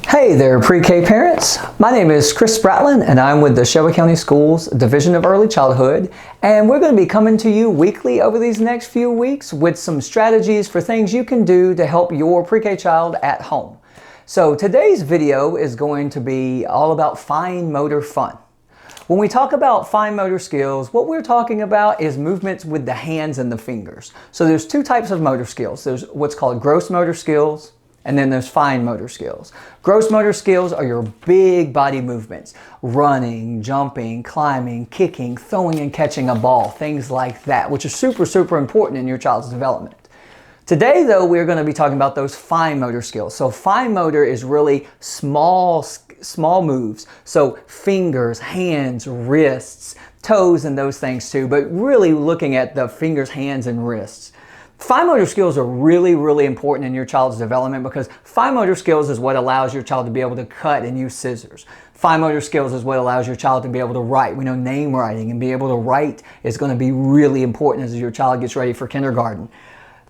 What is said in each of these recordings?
Hey there, pre-K parents. My name is Chris Spratlin and I'm with the Shelby County Schools Division of Early Childhood, and we're going to be coming to you weekly over these next few weeks with some strategies for things you can do to help your pre-K child at home. So today's video is going to be all about fine motor fun. When we talk about fine motor skills, what we're talking about is movements with the hands and the fingers. So there's two types of motor skills. There's what's called gross motor skills, and then there's fine motor skills. Gross motor skills are your big body movements. Running, jumping, climbing, kicking, throwing and catching a ball, things like that, which are super important in your child's development. Today though, we're going to be talking about those fine motor skills. So fine motor is really small moves. So fingers, hands, wrists, toes and those things too, but really looking at the fingers, hands and wrists. Fine motor skills are really important in your child's development because fine motor skills is what allows your child to be able to cut and use scissors. Fine motor skills is what allows your child to be able to write. We know name writing and be able to write is going to be really important as your child gets ready for kindergarten.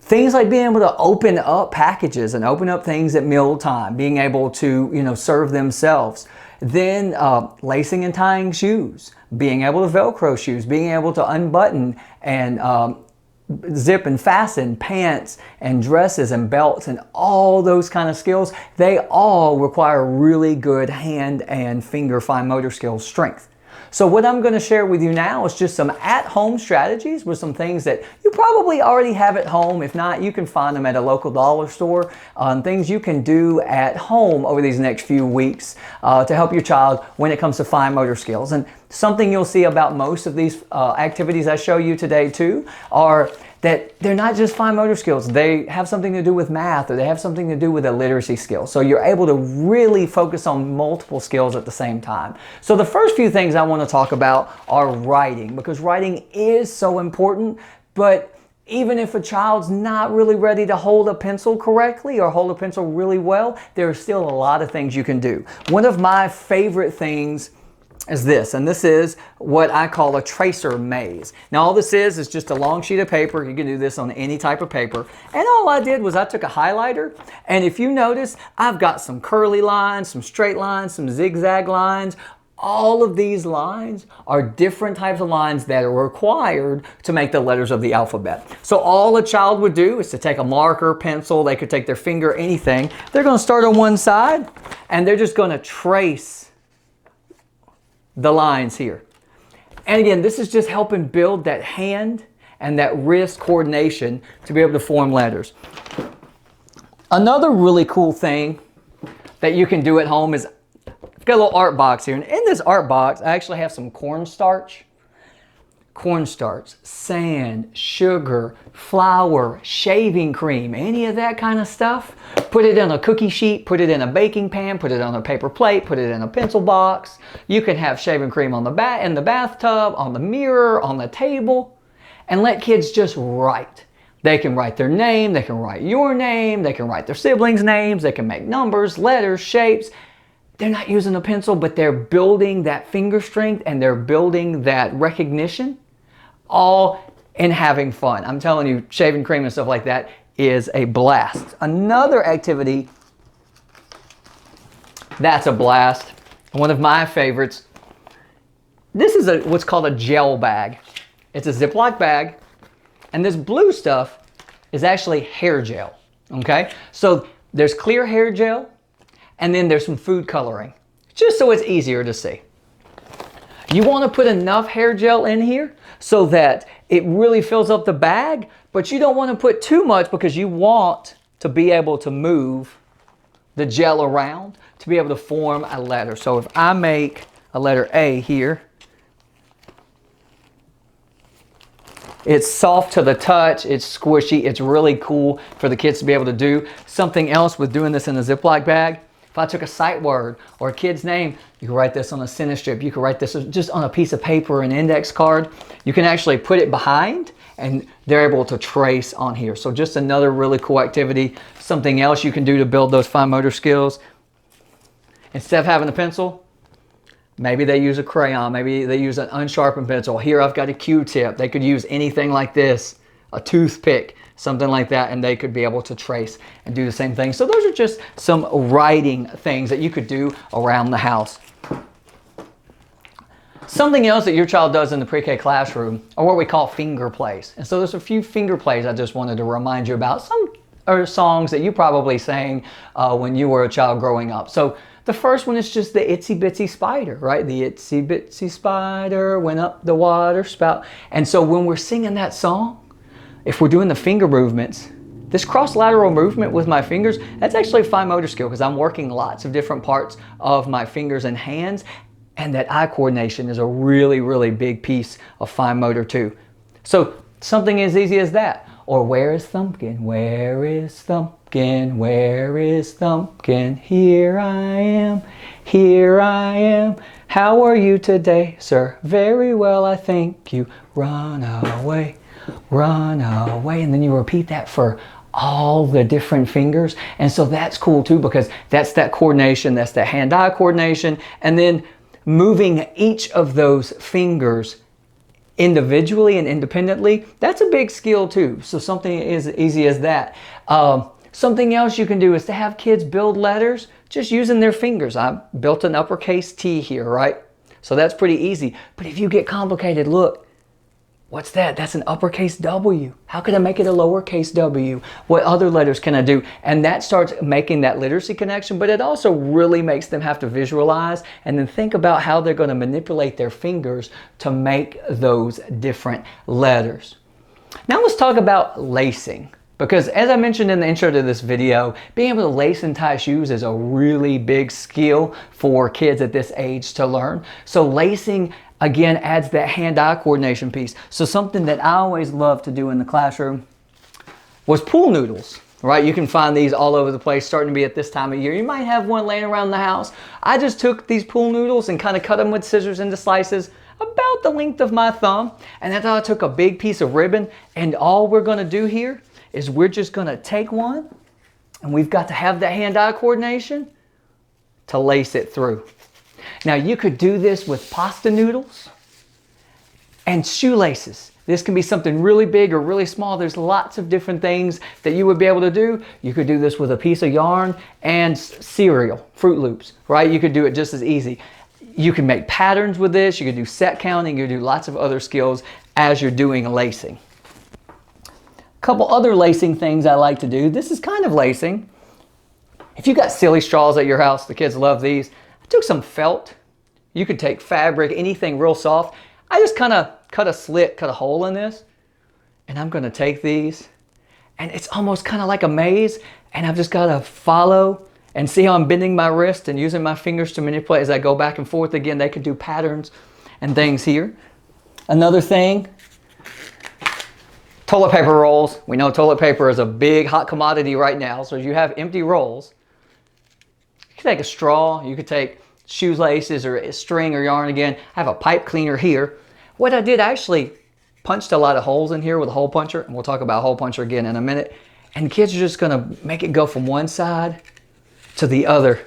Things like being able to open up packages and open up things at mealtime, being able to, serve themselves. Then lacing and tying shoes, being able to Velcro shoes, being able to unbutton and zip and fasten pants and dresses and belts and all those kind of skills, they all require really good hand and finger fine motor skills strength. So what I'm going to share with you now is just some at-home strategies with some things that you probably already have at home. If not, you can find them at a local dollar store. Things you can do at home over these next few weeks to help your child when it comes to fine motor skills. And something you'll see about most of these activities I show you today too are that they're not just fine motor skills. They have something to do with math or they have something to do with a literacy skill. So you're able to really focus on multiple skills at the same time. So the first few things I want to talk about are writing, because writing is so important. But even if a child's not really ready to hold a pencil correctly or hold a pencil really well, there are still a lot of things you can do. One of my favorite things is this, and this is what I call a tracer maze. Now all this is just a long sheet of paper. You can do this on any type of paper. And all I did was I took a highlighter, and if you notice, I've got some curly lines, some straight lines, some zigzag lines. All of these lines are different types of lines that are required to make the letters of the alphabet. So all a child would do is to take a marker, pencil, they could take their finger, anything. They're going to start on one side, and they're just going to trace the lines here. And again, this is just helping build that hand and that wrist coordination to be able to form letters. Another really cool thing that you can do at home is, I've got a little art box here. And in this art box, I actually have some cornstarch, sand, sugar, flour, shaving cream, any of that kind of stuff. Put it in a cookie sheet, put it in a baking pan, put it on a paper plate, put it in a pencil box. You can have shaving cream on in the bathtub, on the mirror, on the table, and let kids just write. They can write their name, they can write your name, they can write their siblings' names, they can make numbers, letters, shapes. They're not using a pencil, but they're building that finger strength and they're building that recognition, all in having fun. I'm telling you, shaving cream and stuff like that is a blast. Another activity that's a blast, one of my favorites, this is what's called a gel bag. It's a Ziploc bag, and this blue stuff is actually hair gel, okay? So there's clear hair gel, and then there's some food coloring, just so it's easier to see. You want to put enough hair gel in here so that it really fills up the bag, but you don't want to put too much because you want to be able to move the gel around to be able to form a letter. So if I make a letter A here, it's soft to the touch, it's squishy, it's really cool for the kids to be able to do. Something else with doing this in a Ziploc bag, if I took a sight word or a kid's name, you can write this on a sentence strip. You can write this just on a piece of paper, an index card. You can actually put it behind and they're able to trace on here. So just another really cool activity. Something else you can do to build those fine motor skills. Instead of having a pencil, maybe they use a crayon. Maybe they use an unsharpened pencil. Here I've got a Q-tip. They could use anything like this, a toothpick, something like that, and they could be able to trace and do the same thing. So those are just some writing things that you could do around the house. Something else that your child does in the pre-K classroom are what we call finger plays. And so there's a few finger plays I just wanted to remind you about. Some are songs that you probably sang when you were a child growing up. So the first one is just the Itsy-Bitsy Spider, right? The Itsy-Bitsy Spider went up the water spout. And so when we're singing that song, if we're doing the finger movements, this cross-lateral movement with my fingers, that's actually a fine motor skill because I'm working lots of different parts of my fingers and hands. And that eye coordination is a really, really big piece of fine motor too. So something as easy as that. Or where is Thumbkin? Where is Thumbkin? Where is Thumbkin? Here I am. Here I am. How are you today, sir? Very well, I thank you. Run away. Run away. And then you repeat that for all the different fingers. And so that's cool too because that's that coordination. That's that hand-eye coordination. And then moving each of those fingers individually and independently, that's a big skill too. So something as easy as that. Something else you can do is to have kids build letters just using their fingers. I built an uppercase T here, right? So that's pretty easy. But if you get complicated, look, what's that? That's an uppercase W. How can I make it a lowercase w? What other letters can I do? And that starts making that literacy connection, but it also really makes them have to visualize and then think about how they're going to manipulate their fingers to make those different letters. Now let's talk about lacing. Because as I mentioned in the intro to this video, being able to lace and tie shoes is a really big skill for kids at this age to learn. So lacing again adds that hand-eye coordination piece. So something that I always loved to do in the classroom was pool noodles, right? You can find these all over the place starting to be at this time of year. You might have one laying around the house. I just took these pool noodles and kind of cut them with scissors into slices about the length of my thumb. And then I took a big piece of ribbon, and all we're going to do here is we're just going to take one, and we've got to have that hand-eye coordination to lace it through. Now you could do this with pasta noodles and shoelaces. This can be something really big or really small. There's lots of different things that you would be able to do. You could do this with a piece of yarn and cereal, Fruit Loops, right? You could do it just as easy. You can make patterns with this. You could do set counting. You could do lots of other skills as you're doing lacing. Couple other lacing things I like to do. This is kind of lacing. If you got silly straws at your house, the kids love these. I took some felt. You could take fabric, anything real soft. I just kind of cut a slit, cut a hole in this, and I'm going to take these, and it's almost kind of like a maze, and I've just got to follow and see how I'm bending my wrist and using my fingers to manipulate as I go back and forth. Again, they can do patterns and things here. Another thing, toilet paper rolls. We know toilet paper is a big hot commodity right now. So if you have empty rolls, you could take a straw, you could take shoelaces or string or yarn again. I have a pipe cleaner here. What I did, I actually punched a lot of holes in here with a hole puncher, and we'll talk about hole puncher again in a minute. And kids are just gonna make it go from one side to the other.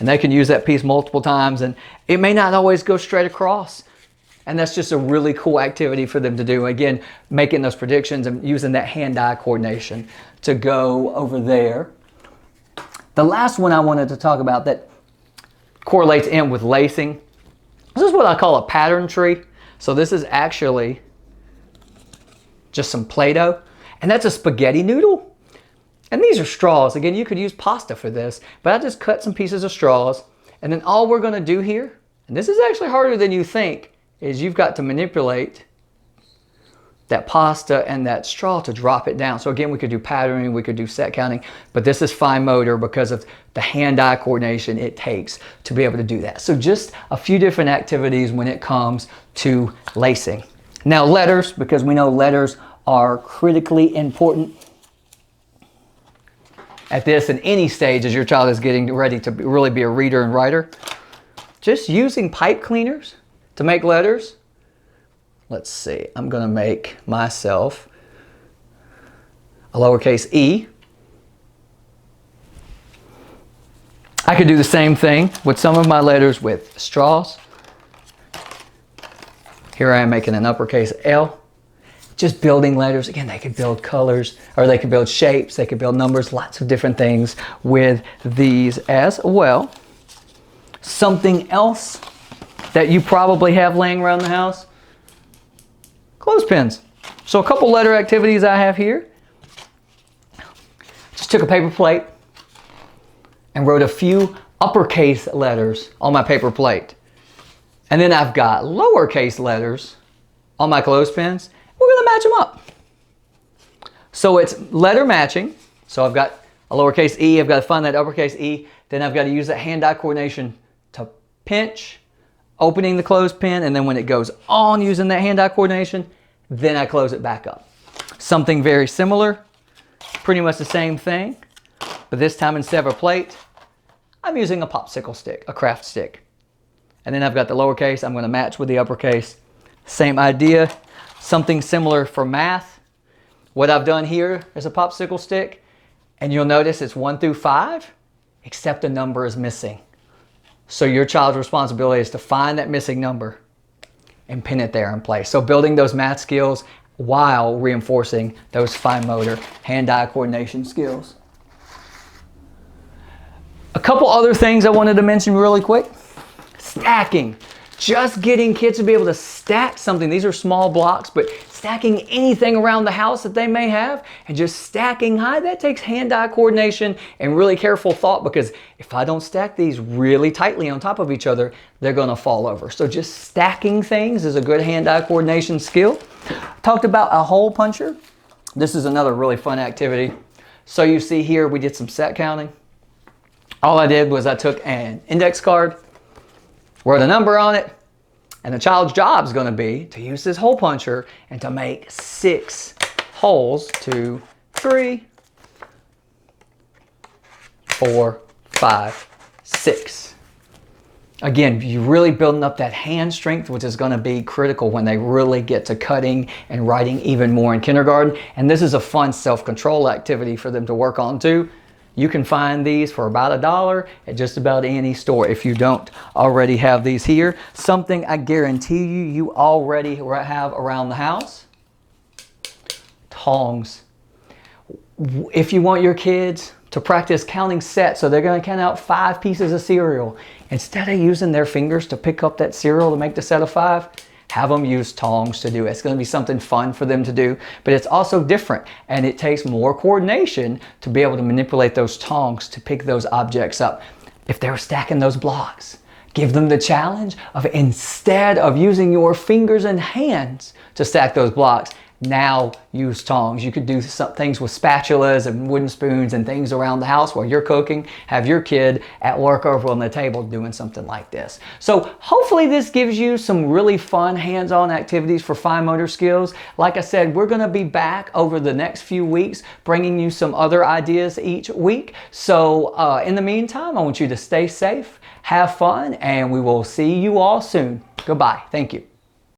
And they can use that piece multiple times, and it may not always go straight across. And that's just a really cool activity for them to do. Again, making those predictions and using that hand-eye coordination to go over there. The last one I wanted to talk about that correlates in with lacing. This is what I call a pattern tree. So this is actually just some Play-Doh. And that's a spaghetti noodle. And these are straws. Again, you could use pasta for this. But I just cut some pieces of straws. And then all we're going to do here, and this is actually harder than you think, is you've got to manipulate that pasta and that straw to drop it down. So again, we could do patterning, we could do set counting, but this is fine motor because of the hand-eye coordination it takes to be able to do that. So just a few different activities when it comes to lacing. Now letters, because we know letters are critically important at this and any stage as your child is getting ready to really be a reader and writer. Just using pipe cleaners to make letters. Let's see, I'm going to make myself a lowercase e. I could do the same thing with some of my letters with straws. Here I am making an uppercase L. just building letters. Again, they could build colors, or they could build shapes, they could build numbers, lots of different things with these as well. Something else that you probably have laying around the house, clothespins. So a couple letter activities I have here. Just took a paper plate and wrote a few uppercase letters on my paper plate. And then I've got lowercase letters on my clothespins. We're gonna match them up. So it's letter matching. So I've got a lowercase e, I've got to find that uppercase e, then I've got to use that hand-eye coordination to pinch, opening the clothespin, and then when it goes on using that hand-eye coordination, then I close it back up. Something very similar, pretty much the same thing, but this time instead of a plate, I'm using a popsicle stick, a craft stick. And then I've got the lowercase, I'm going to match with the uppercase. Same idea, something similar for math. What I've done here is a popsicle stick, and you'll notice it's 1 through 5, except a number is missing. So your child's responsibility is to find that missing number and pin it there in place. So building those math skills while reinforcing those fine motor hand-eye coordination skills. A couple other things I wanted to mention really quick. Stacking. Just getting kids to be able to stack something. These are small blocks, but stacking anything around the house that they may have and just stacking high, that takes hand-eye coordination and really careful thought, because if I don't stack these really tightly on top of each other, they're gonna fall over. So just stacking things is a good hand-eye coordination skill. Talked about a hole puncher. This is another really fun activity. So you see here, we did some set counting. All I did was I took an index card, wrote a number on it, and the child's job is going to be to use this hole puncher and to make 6 holes. 2, 3, 4, 5, 6. Again, you're really building up that hand strength, which is going to be critical when they really get to cutting and writing even more in kindergarten. And this is a fun self-control activity for them to work on too. You can find these for about $1 at just about any store if you don't already have these here. Something I guarantee you already have around the house. Tongs. If you want your kids to practice counting sets, so they're going to count out 5 pieces of cereal, instead of using their fingers to pick up that cereal to make the set of 5, have them use tongs to do it. It's going to be something fun for them to do, but it's also different, and it takes more coordination to be able to manipulate those tongs to pick those objects up. If they're stacking those blocks, give them the challenge of, instead of using your fingers and hands to stack those blocks, now use tongs. You could do some things with spatulas and wooden spoons and things around the house while you're cooking. Have your kid at work over on the table doing something like this. So hopefully this gives you some really fun hands-on activities for fine motor skills. Like I said, we're going to be back over the next few weeks bringing you some other ideas each week. So in the meantime, I want you to stay safe, have fun, and we will see you all soon. Goodbye. Thank you.